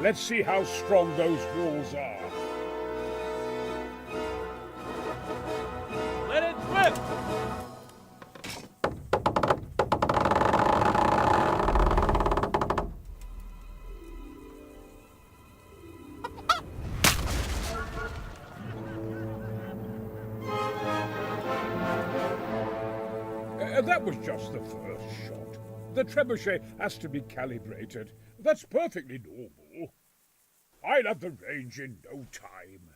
Let's see how strong those walls are. Let it rip! That was just the first shot. The trebuchet has to be calibrated. That's perfectly normal. I'll have the range in no time.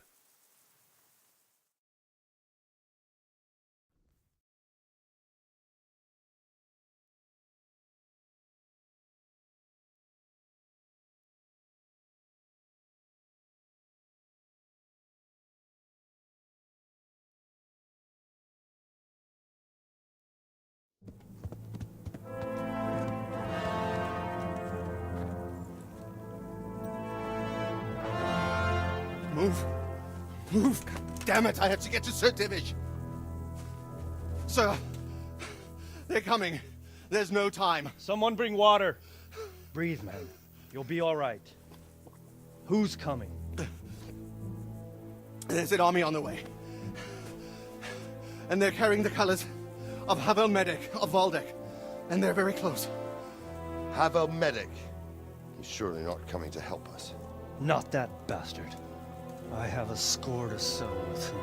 Move! Move! Damn it, I have to get to Sir Divish! Sir! They're coming. There's no time. Someone bring water. Breathe, man. You'll be all right. Who's coming? There's an army on the way. And they're carrying the colors of Havel Medic of Valdek. And they're very close. Havel Medic. He's surely not coming to help us. Not that bastard. I have a score to settle with him.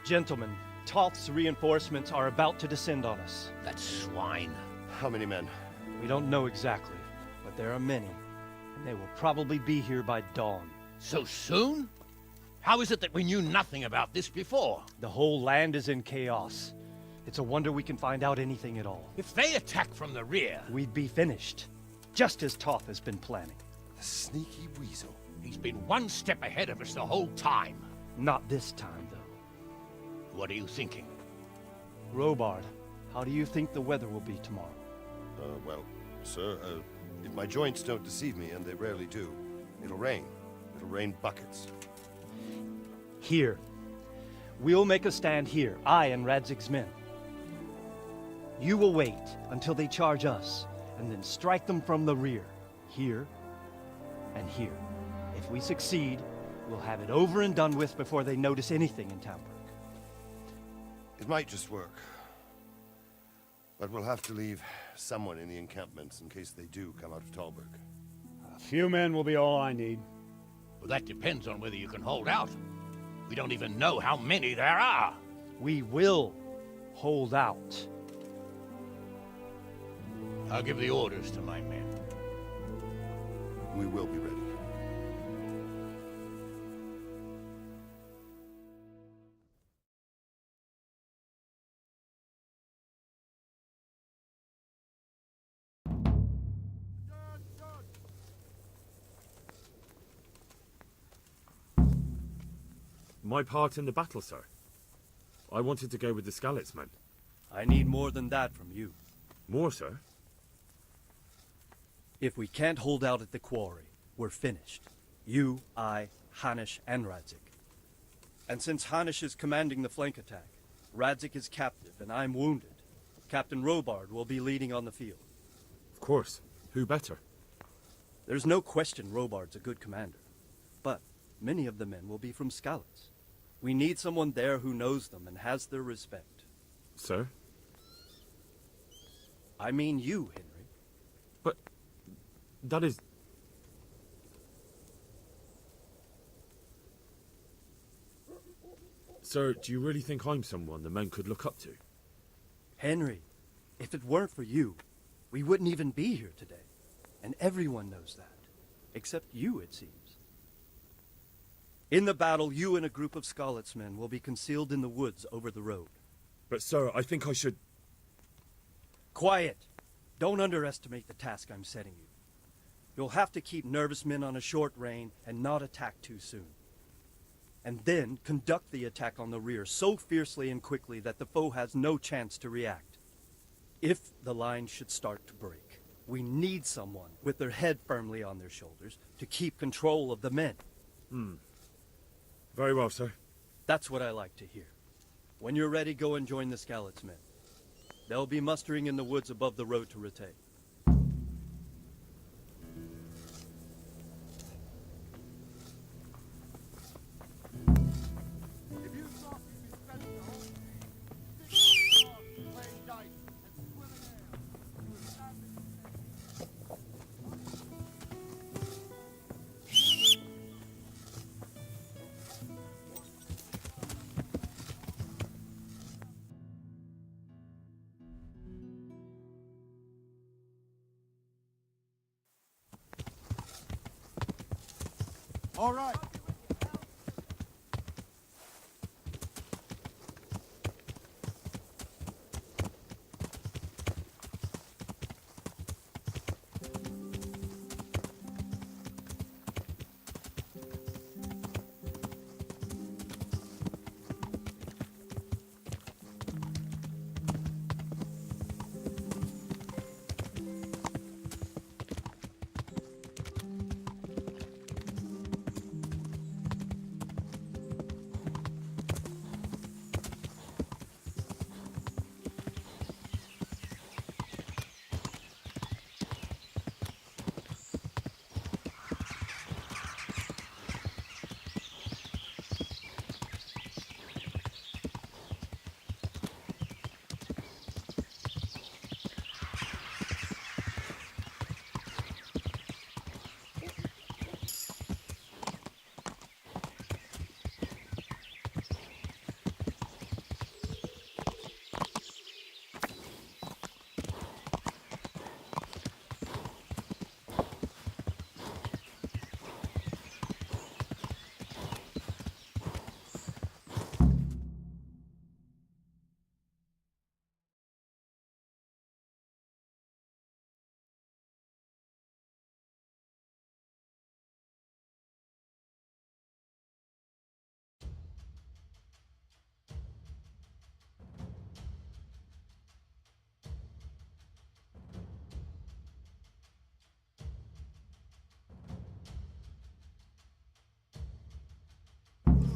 Gentlemen, Toth's reinforcements are about to descend on us. That swine. How many men? We don't know exactly, but there are many, and they will probably be here by dawn. So soon? How is it that we knew nothing about this before? The whole land is in chaos. It's a wonder we can find out anything at all. If they attack from the rear... We'd be finished, just as Toth has been planning. The sneaky weasel. He's been one step ahead of us the whole time. Not this time, though. What are you thinking? Robard, how do you think the weather will be tomorrow? Well, sir, if my joints don't deceive me, and they rarely do, it'll rain. It'll rain buckets. Here. We'll make a stand here, I and Radzig's men. You will wait until they charge us, and then strike them from the rear. Here, and here. If we succeed, we'll have it over and done with before they notice anything in Talmberg. It might just work. But we'll have to leave someone in the encampments in case they do come out of Talmberg. A few men will be all I need. Well, that depends on whether you can hold out. We don't even know how many there are. We will hold out. I'll give the orders to my men. We will be ready. My part in the battle, sir. I wanted to go with the Skalitz men. I need more than that from you. More, sir? If we can't hold out at the quarry, we're finished. You, I, Hanish, and Radzig. And since Hanish is commanding the flank attack, Radzig is captive and I'm wounded, Captain Robard will be leading on the field. Of course. Who better? There's no question Robard's a good commander. But many of the men will be from Skalitz. We need someone there who knows them and has their respect. Sir? I mean you, Henry. But that is... Sir, do you really think I'm someone the men could look up to? Henry, if it weren't for you, we wouldn't even be here today. And everyone knows that. Except you, it seems. In the battle, you and a group of Skalitz men will be concealed in the woods over the road. But sir, I think I should... Quiet! Don't underestimate the task I'm setting you. You'll have to keep nervous men on a short rein and not attack too soon. And then conduct the attack on the rear so fiercely and quickly that the foe has no chance to react. If the line should start to break, we need someone with their head firmly on their shoulders to keep control of the men. Very well, sir. That's what I like to hear. When you're ready, go and join the Skalitz men. They'll be mustering in the woods above the road to Rete. All right.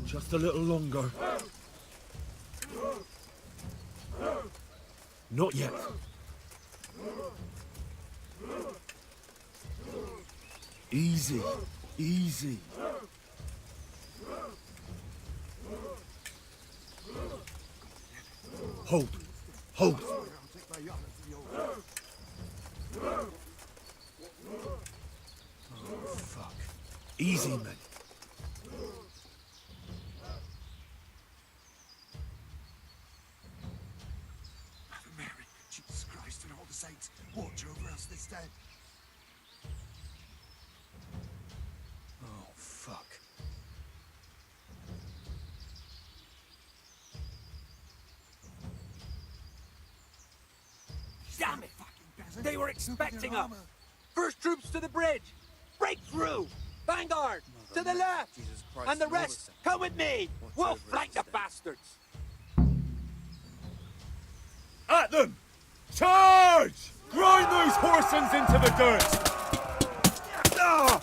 Just a little longer. Not yet. Easy, easy. Hold, hold. Oh, fuck. Easy, man. Watch over us this day. Oh, fuck. Damn it! They were expecting us! First troops to the bridge! Break through! Vanguard! To the left! And the rest, come with me! We'll flank the bastards! At them! Charge! Grind those horsens into the dirt! Ah!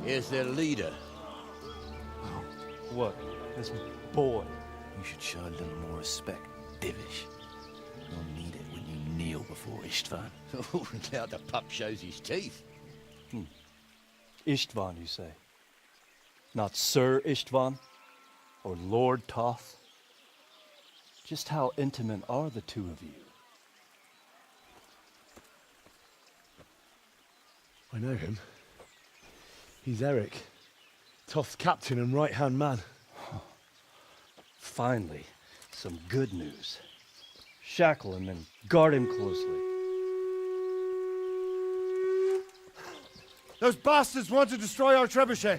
Here's their leader. What? This boy? You should show a little more respect, Divish. You'll need it when you kneel before Istvan. Oh, now the pup shows his teeth. Istvan, you say? Not Sir Istvan? Or Lord Toth? Just how intimate are the two of you? I know him. He's Eric, Toth's captain and right-hand man. Finally, some good news. Shackle him and guard him closely. Those bastards want to destroy our trebuchet.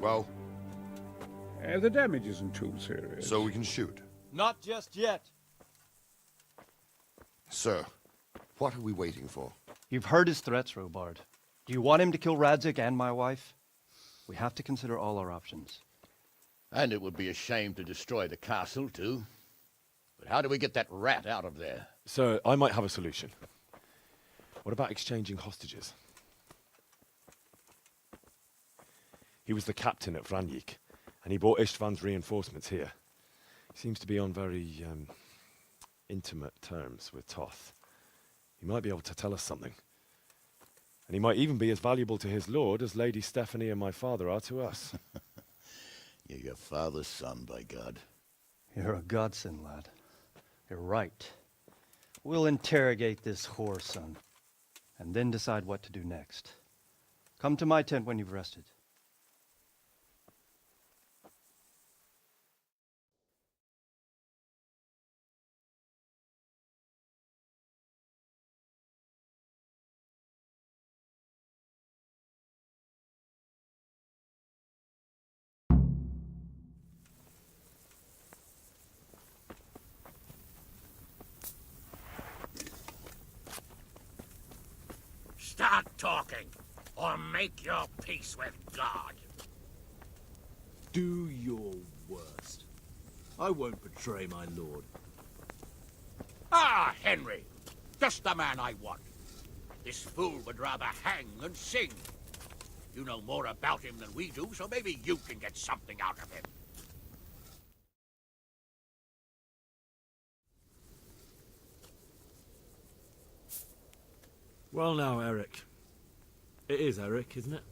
Well, The damage isn't too serious. so we can shoot. Not just yet. Sir, what are we waiting for? You've heard his threats, Robard. Do you want him to kill Radzig and my wife? We have to consider all our options. And it would be a shame to destroy the castle, too. But how do we get that rat out of there? Sir, I might have a solution. What about exchanging hostages? He was the captain at Vranjik, and he brought Istvan's reinforcements here. He seems to be on very, intimate terms with Toth. He might be able to tell us something. And he might even be as valuable to his lord as Lady Stephanie and my father are to us. You're your father's son, by God. You're a godsend, lad. You're right. We'll interrogate this whore, son, and then decide what to do next. Come to my tent when you've rested. Start talking, or make your peace with God. Do your worst. I won't betray my lord. Ah, Henry! Just the man I want. This fool would rather hang than sing. You know more about him than we do, so maybe you can get something out of him. Well now, Eric. It is Eric, isn't it?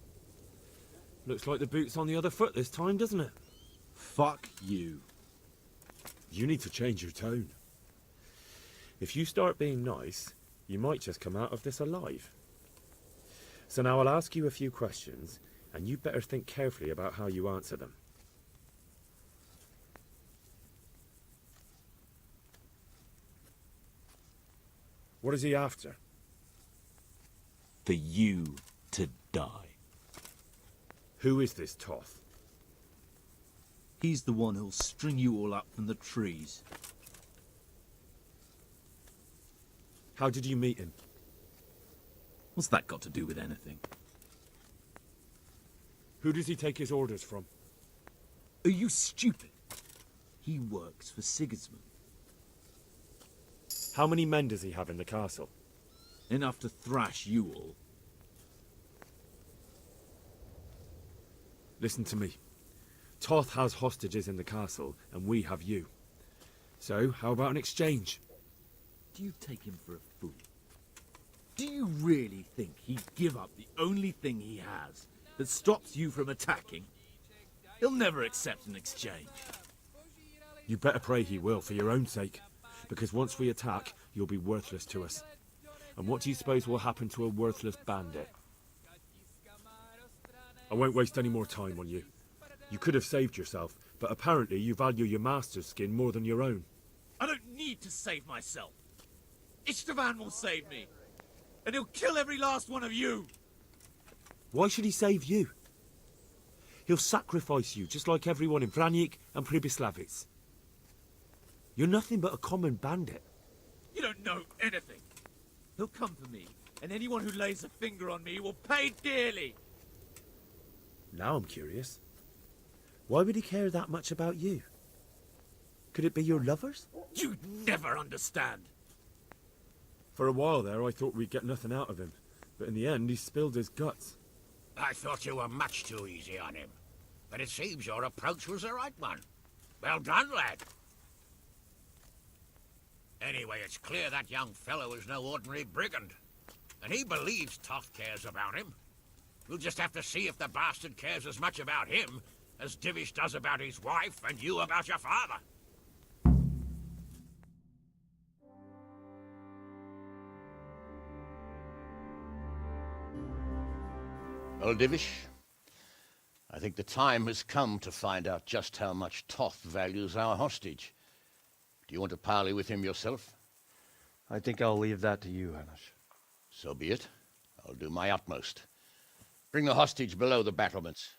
Looks like the boot's on the other foot this time, doesn't it? Fuck you. You need to change your tone. If you start being nice, you might just come out of this alive. So now I'll ask you a few questions, and you better think carefully about how you answer them. What is he after? For you to die. Who is this Toth? He's the one who'll string you all up from the trees. How did you meet him? What's that got to do with anything? Who does he take his orders from? Are you stupid? He works for Sigismund. How many men does he have in the castle? Enough to thrash you all. Listen to me. Toth has hostages in the castle, and we have you. So, how about an exchange? Do you take him for a fool? Do you really think he'd give up the only thing he has that stops you from attacking? He'll never accept an exchange. You better pray he will, for your own sake. Because once we attack, you'll be worthless to us. And what do you suppose will happen to a worthless bandit? I won't waste any more time on you. You could have saved yourself, but apparently you value your master's skin more than your own. I don't need to save myself. Istvan will save me. and he'll kill every last one of you. Why should he save you? He'll sacrifice you, just like everyone in Vranyik and Pribyslavitz. You're nothing but a common bandit. You don't know anything. He'll come for me, and anyone who lays a finger on me will pay dearly. Now I'm curious. Why would he care that much about you? Could it be your lovers? You'd never understand. For a while there, I thought we'd get nothing out of him. But in the end, he spilled his guts. I thought you were much too easy on him. But it seems your approach was the right one. Well done, lad. Anyway, it's clear that young fellow is no ordinary brigand. And he believes Toth cares about him. We'll just have to see if the bastard cares as much about him as Divish does about his wife and you about your father. Well, Divish, I think the time has come to find out just how much Toth values our hostage. Do you want to parley with him yourself? I think I'll leave that to you, Hanush. So be it. I'll do my utmost. Bring the hostage below the battlements.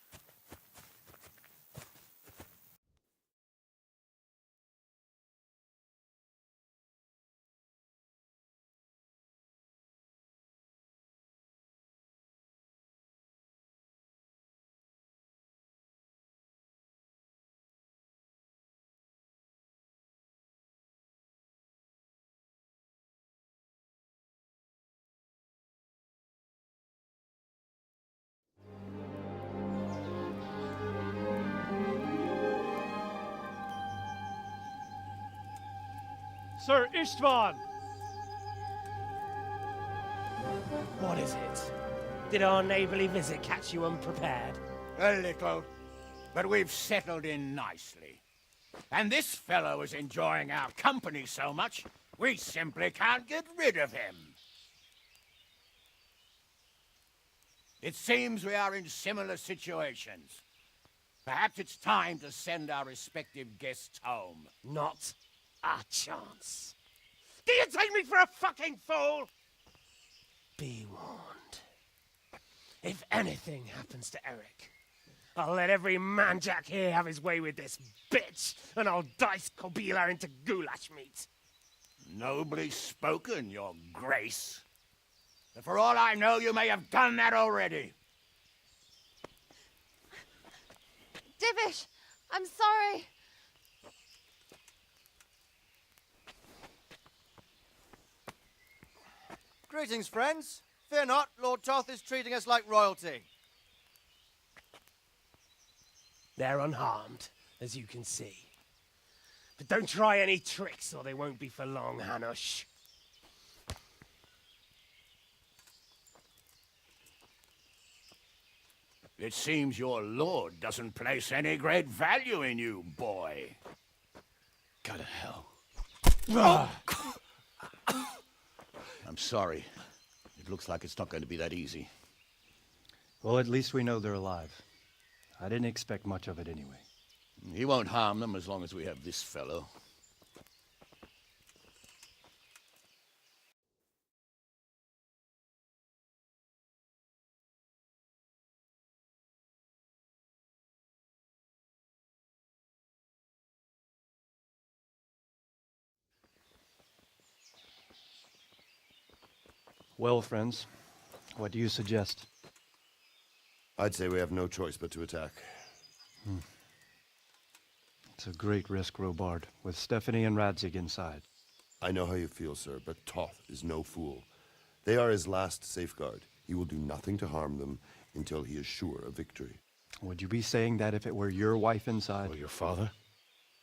Sir Istvan! What is it? Did our neighborly visit catch you unprepared? A little, but we've settled in nicely. And this fellow is enjoying our company so much, we simply can't get rid of him. It seems we are in similar situations. Perhaps it's time to send our respective guests home. Not a chance. Do you take me for a fucking fool? Be warned. If anything happens to Eric, I'll let every manjack here have his way with this bitch, and I'll dice Kobyla into goulash meat. Nobly spoken, your grace. But for all I know, you may have done that already. Divish, I'm sorry. Greetings, friends. Fear not, Lord Toth is treating us like royalty. They're unharmed, as you can see. But don't try any tricks, or they won't be for long, Hanush. It seems your lord doesn't place any great value in you, boy. Go to hell. I'm sorry. It looks like it's not going to be that easy. Well, at least we know they're alive. I didn't expect much of it anyway. He won't harm them as long as we have this fellow. Well, friends, what do you suggest? I'd say we have no choice but to attack. It's a great risk, Robard, with Stephanie and Radzig inside. I know how you feel, sir, but Toth is no fool. They are his last safeguard. He will do nothing to harm them until he is sure of victory. Would you be saying that if it were your wife inside? Or your father?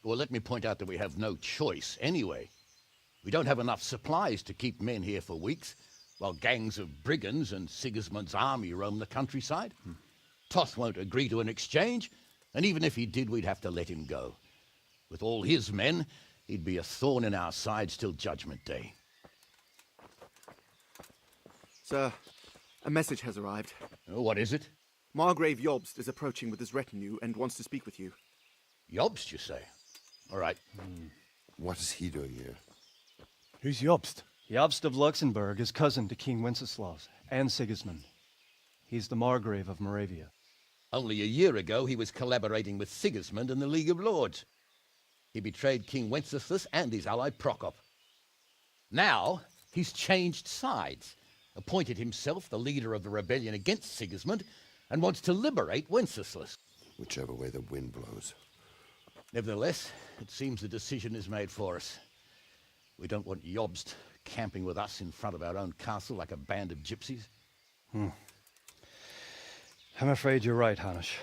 Well, let me point out that we have no choice anyway. We don't have enough supplies to keep men here for weeks, while gangs of brigands and Sigismund's army roam the countryside. Toth won't agree to an exchange, and even if he did, we'd have to let him go. With all his men, he'd be a thorn in our sides till Judgment Day. Sir, a message has arrived. Oh, what is it? Margrave Jobst is approaching with his retinue and wants to speak with you. Jobst, you say? All right. What is he doing here? Who's Jobst? Jobst of Luxembourg is cousin to King Wenceslas and Sigismund. He's the Margrave of Moravia. Only a year ago, he was collaborating with Sigismund in the League of Lords. He betrayed King Wenceslas and his ally Prokop. Now, he's changed sides, appointed himself the leader of the rebellion against Sigismund, and wants to liberate Wenceslas. Whichever way the wind blows. Nevertheless, it seems the decision is made for us. We don't want Jobst camping with us in front of our own castle like a band of gypsies. I'm afraid you're right, Hanish.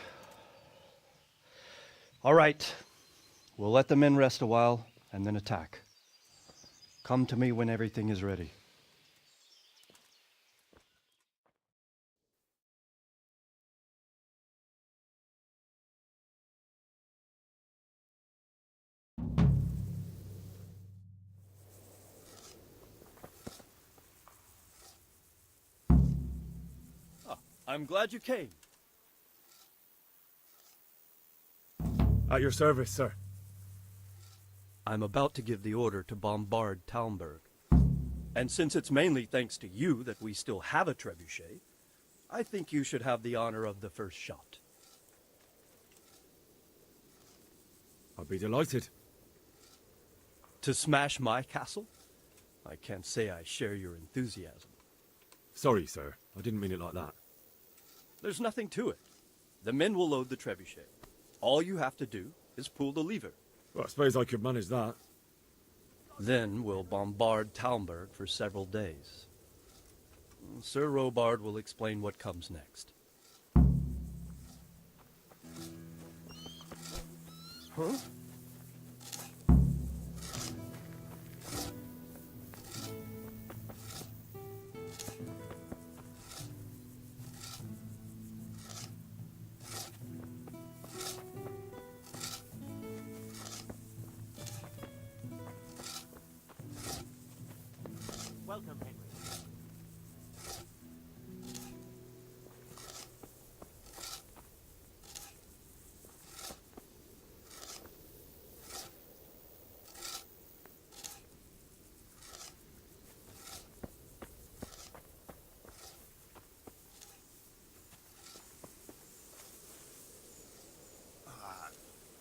All right. We'll let the men rest a while and then attack. Come to me when everything is ready. I'm glad you came. At your service, sir. I'm about to give the order to bombard Talmberg. And since it's mainly thanks to you that we still have a trebuchet, I think you should have the honor of the first shot. I'll be delighted. To smash my castle? I can't say I share your enthusiasm. Sorry, sir. I didn't mean it like that. There's nothing to it. The men will load the trebuchet. All you have to do is pull the lever. Well, I suppose I could manage that. Then we'll bombard Talmberg for several days. Sir Robard will explain what comes next. Huh? Welcome, Henry.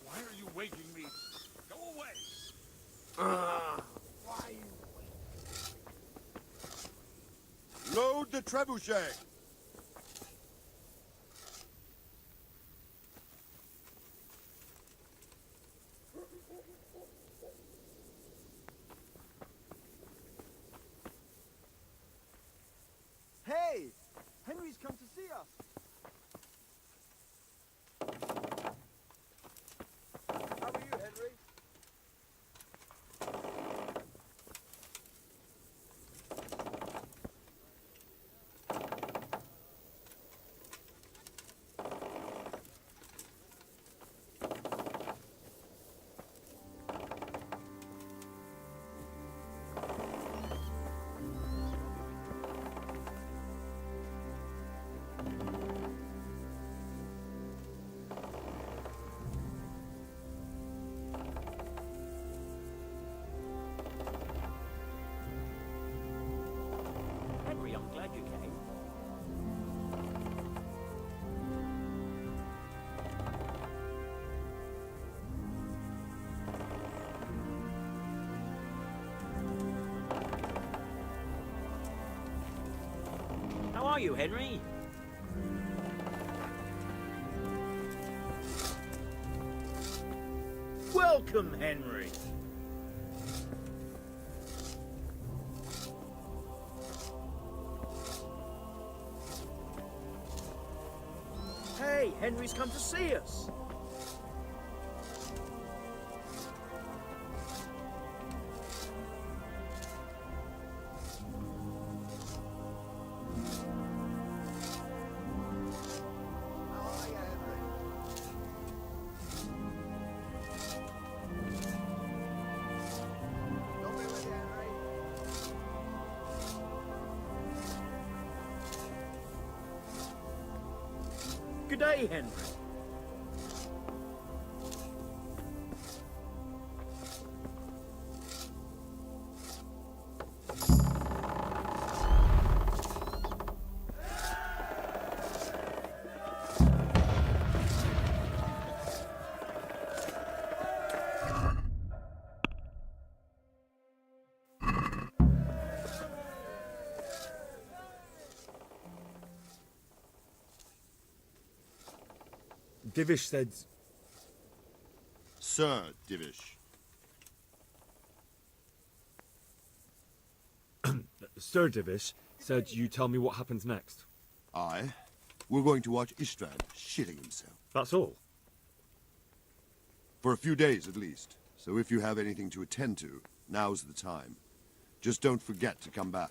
Why are you waking me? Go away! Why you Load the trebuchet! Hey! Henry's come to see us! How are you, Henry? Henry, I'm glad you came. How are you, Henry? Welcome, Henry. Hey, Henry's come to see us. Good day, Henry. Divish said... Sir Divish. Sir Divish said you tell me what happens next. Aye. We're going to watch Istvan shitting himself. That's all? For a few days at least. So if you have anything to attend to, now's the time. Just don't forget to come back.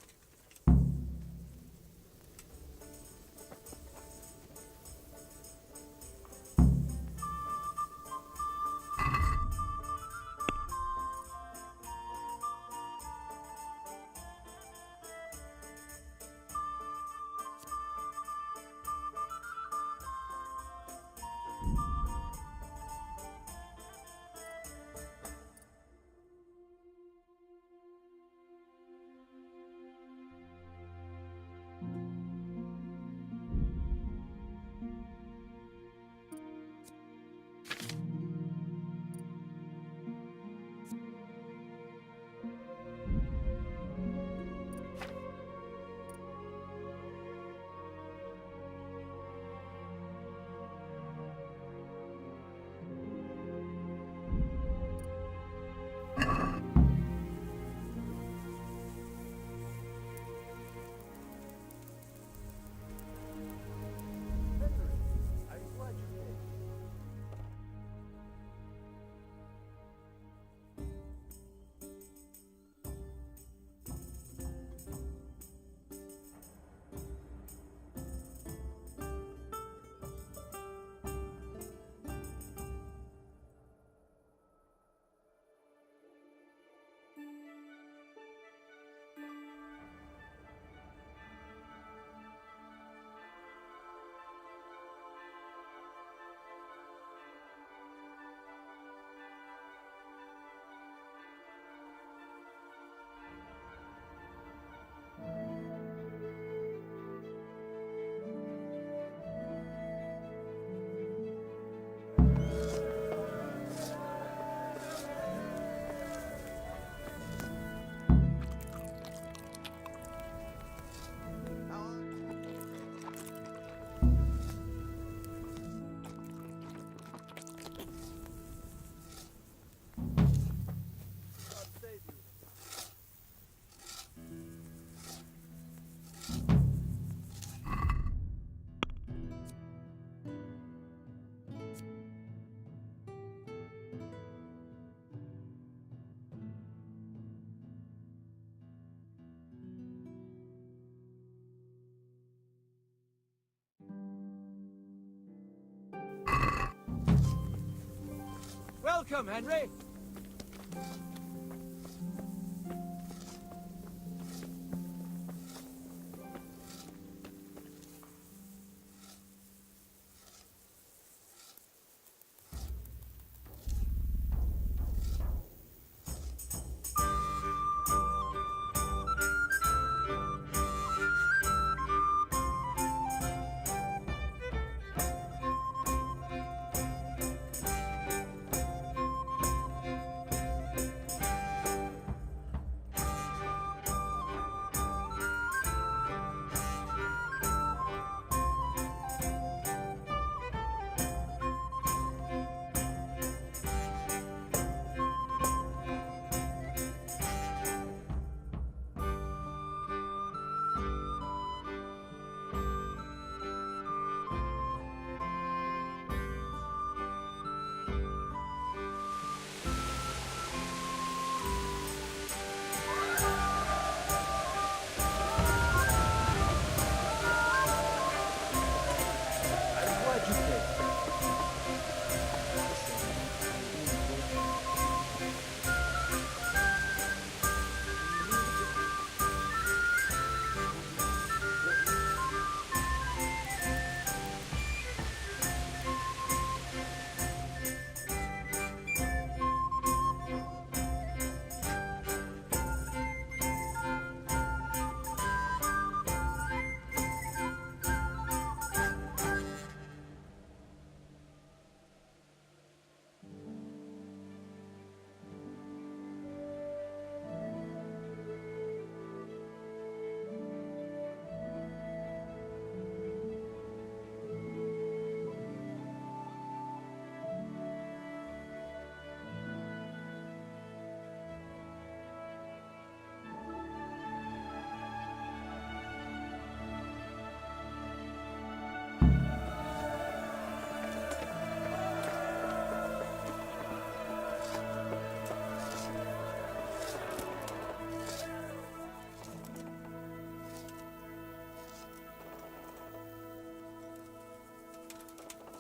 Welcome, Henry.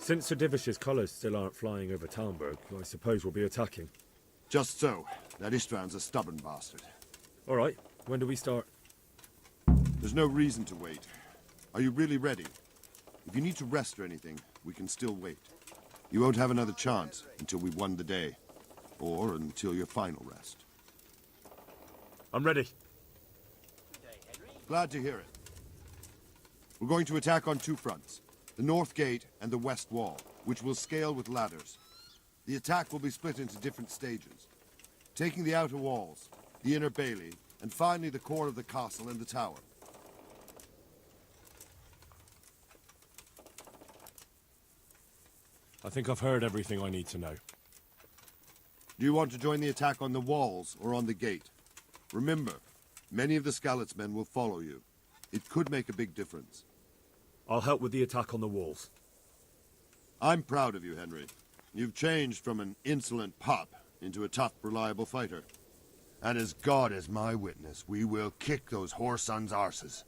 Since Sir Divish's colours still aren't flying over Talmberg, I suppose we'll be attacking. Just so. That István's a stubborn bastard. All right, when do we start? There's no reason to wait. Are you really ready? If you need to rest or anything, we can still wait. You won't have another chance until we've won the day. Or until your final rest. I'm ready. Glad to hear it. We're going to attack on two fronts. The north gate and the west wall, which will scale with ladders. The attack will be split into different stages. Taking the outer walls, the inner bailey, and finally the core of the castle and the tower. I think I've heard everything I need to know. Do you want to join the attack on the walls or on the gate? Remember, many of the Skalitz men will follow you. It could make a big difference. I'll help with the attack on the walls. I'm proud of you, Henry. You've changed from an insolent pup into a tough, reliable fighter. And as God is my witness, we will kick those whore sons' arses.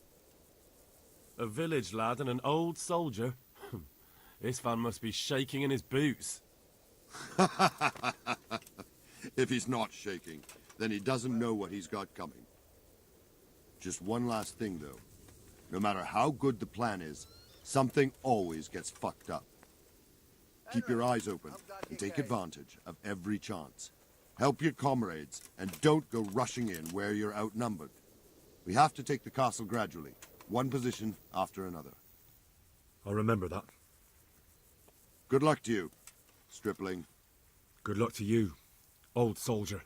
A village lad and an old soldier? István must be shaking in his boots. If he's not shaking, then he doesn't know what he's got coming. Just one last thing, though. No matter how good the plan is, something always gets fucked up. Keep your eyes open and take advantage of every chance. Help your comrades, and don't go rushing in where you're outnumbered. We have to take the castle gradually, one position after another. I'll remember that. Good luck to you, stripling. Good luck to you, old soldier.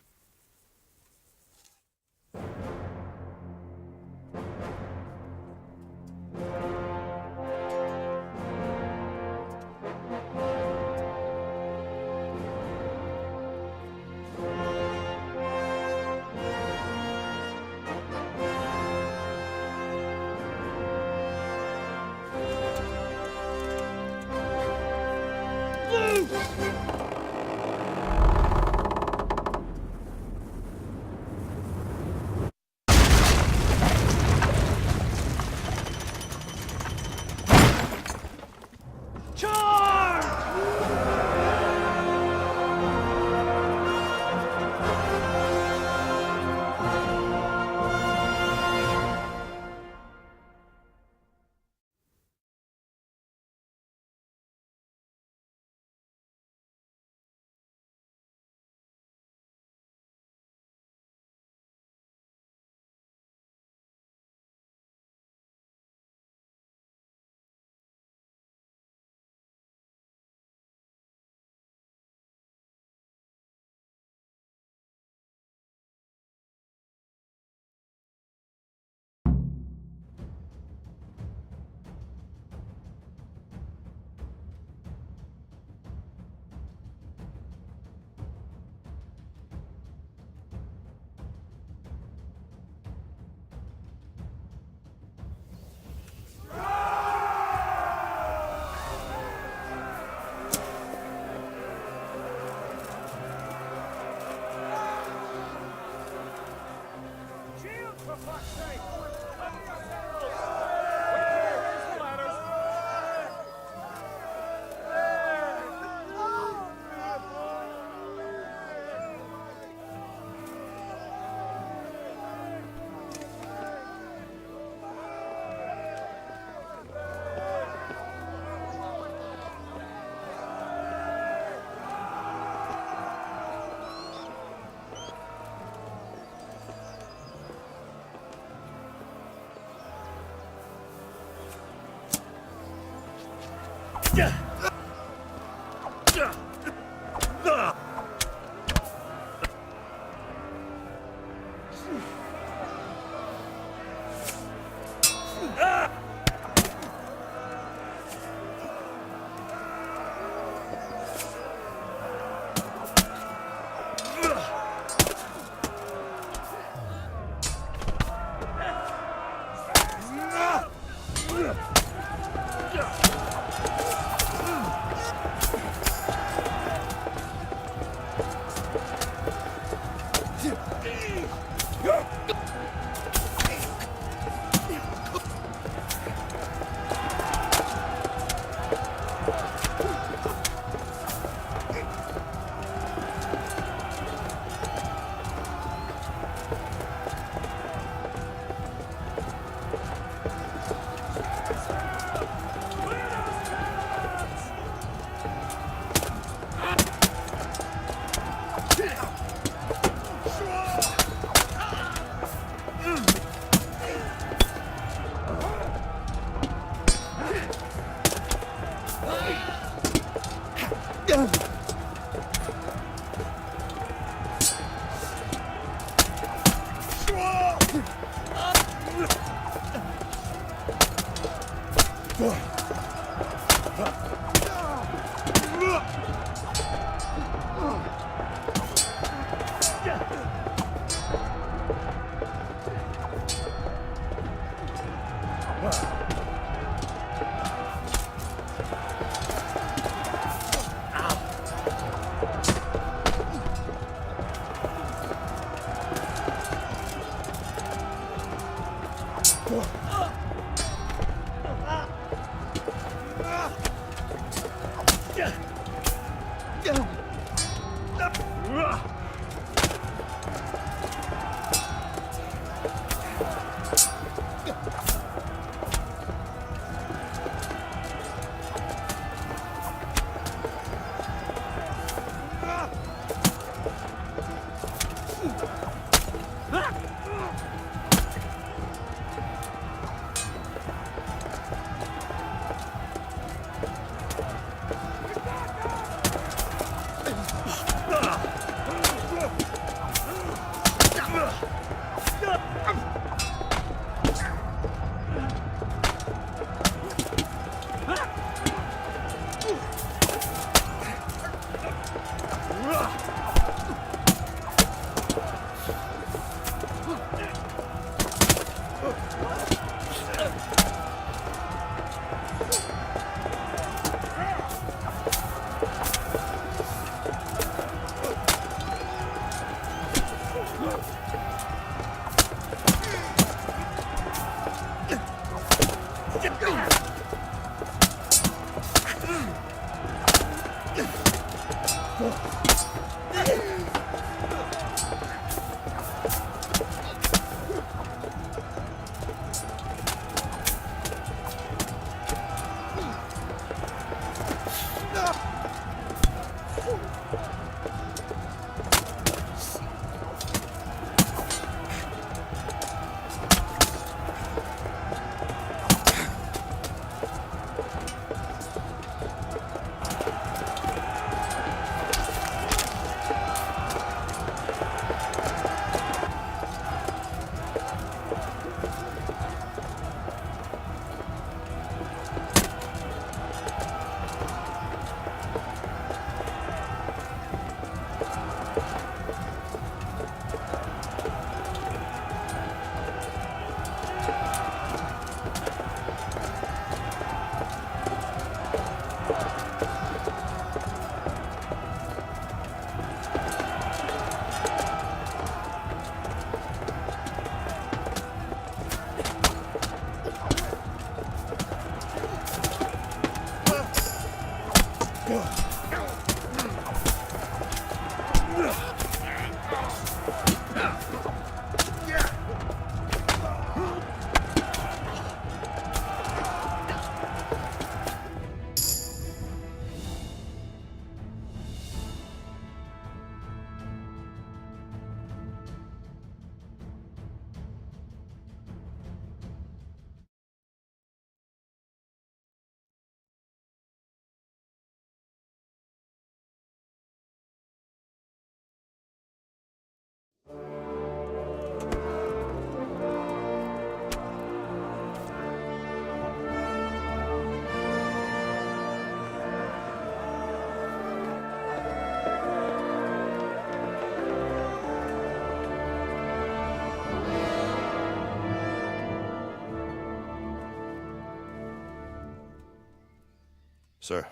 Sir,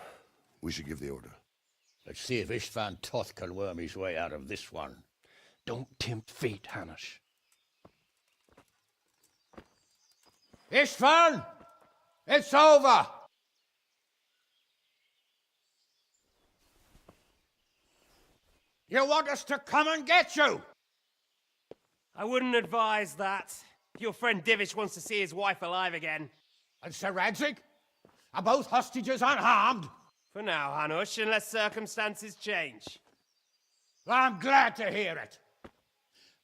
we should give the order. Let's see if Istvan Toth can worm his way out of this one. Don't tempt fate, Hanush. Istvan! It's over! You want us to come and get you? I wouldn't advise that. Your friend Divish wants to see his wife alive again. And Sir Radzig? Are both hostages unharmed? For now, Hanush, unless circumstances change. I'm glad to hear it.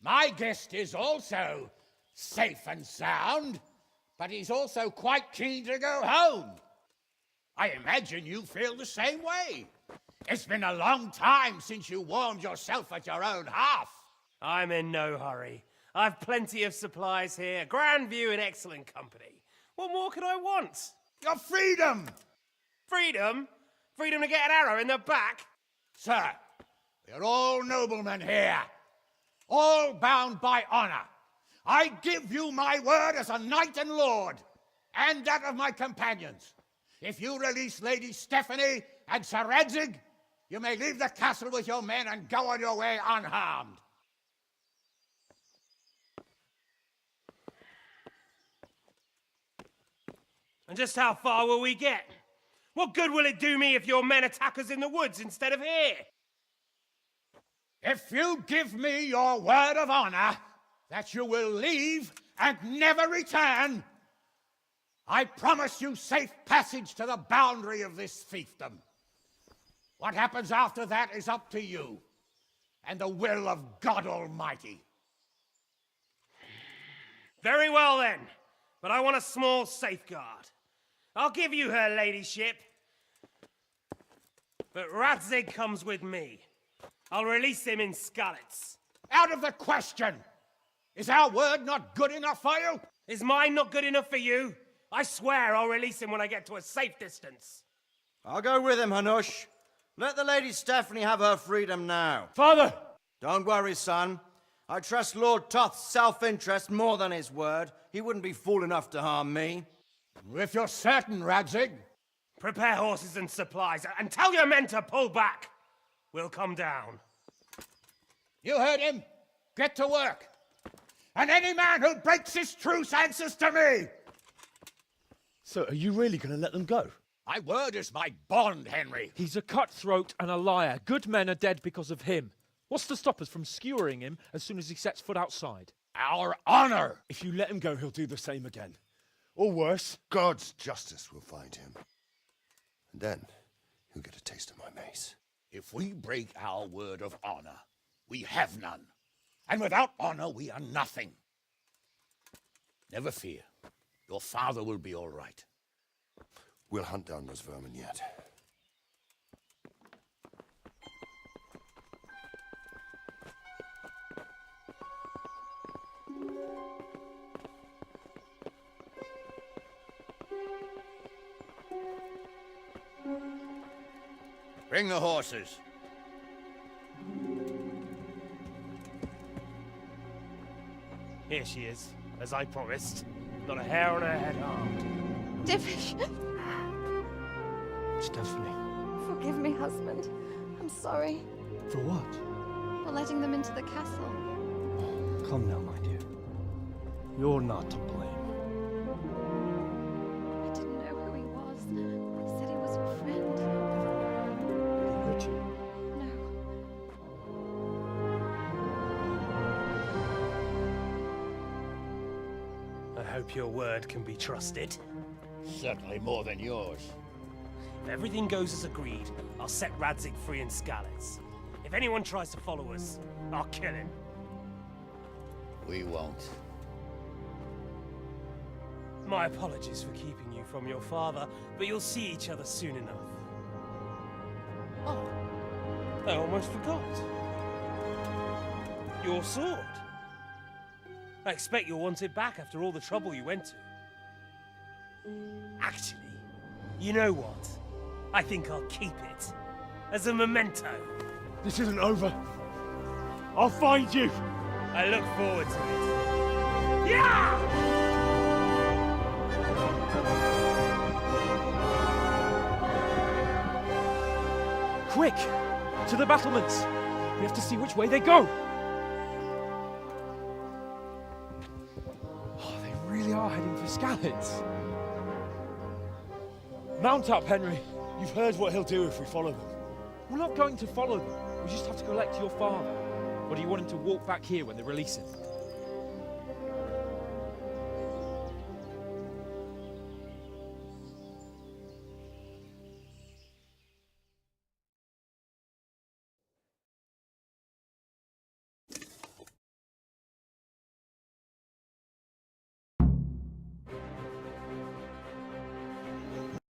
My guest is also safe and sound, but he's also quite keen to go home. I imagine you feel the same way. It's been a long time since you warmed yourself at your own hearth. I'm in no hurry. I've plenty of supplies here, grand view and excellent company. What more could I want? Your freedom! Freedom? Freedom to get an arrow in the back? Sir, we're all noblemen here, all bound by honor. I give you my word as a knight and lord, and that of my companions. If you release Lady Stephanie and Sir Radzig, you may leave the castle with your men and go on your way unharmed. And just how far will we get? What good will it do me if your men attack us in the woods instead of here? If you give me your word of honor that you will leave and never return, I promise you safe passage to the boundary of this fiefdom. What happens after that is up to you and the will of God Almighty. Very well then, but I want a small safeguard. I'll give you her ladyship, but Radzig comes with me. I'll release him in Skalitz. Out of the question! Is our word not good enough for you? Is mine not good enough for you? I swear I'll release him when I get to a safe distance. I'll go with him, Hanush. Let the Lady Stephanie have her freedom now. Father! Don't worry, son. I trust Lord Toth's self-interest more than his word. He wouldn't be fool enough to harm me. If you're certain, Radzig. Prepare horses and supplies, and tell your men to pull back. We'll come down. You heard him. Get to work. And any man who breaks this truce answers to me. So, are you really going to let them go? My word is my bond, Henry. He's a cutthroat and a liar. Good men are dead because of him. What's to stop us from skewering him as soon as he sets foot outside? Our honor. If you let him go, he'll do the same again. Or worse. God's justice will find him. And then he'll get a taste of my mace. If we break our word of honor, we have none. And without honor, we are nothing. Never fear. Your father will be all right. We'll hunt down those vermin yet. Bring the horses. Here she is, as I promised. Not a hair on her head harmed. Divish! Stephanie. Forgive me, husband. I'm sorry For what? for letting them into the castle. Come now, my dear. You're not to blame. I didn't know who he was. He said he was your friend. Did he hurt you? No. I hope your word can be trusted. Certainly more than yours. If everything goes as agreed, I'll set Radzig free in Skalitz. If anyone tries to follow us, I'll kill him. We won't. My apologies for keeping you from your father, but you'll see each other soon enough. Oh, I almost forgot. Your sword. I expect you'll want it back after all the trouble you went to. Actually, you know what? I think I'll keep it. As a memento. This isn't over. I'll find you. I look forward to it. Yeah! Quick! To the battlements! We have to see which way they go! Oh, they really are heading for Skalitz. Mount up, Henry. You've heard what he'll do if we follow them. We're not going to follow them. We just have to collect your father. Or do you want him to walk back here when they release him?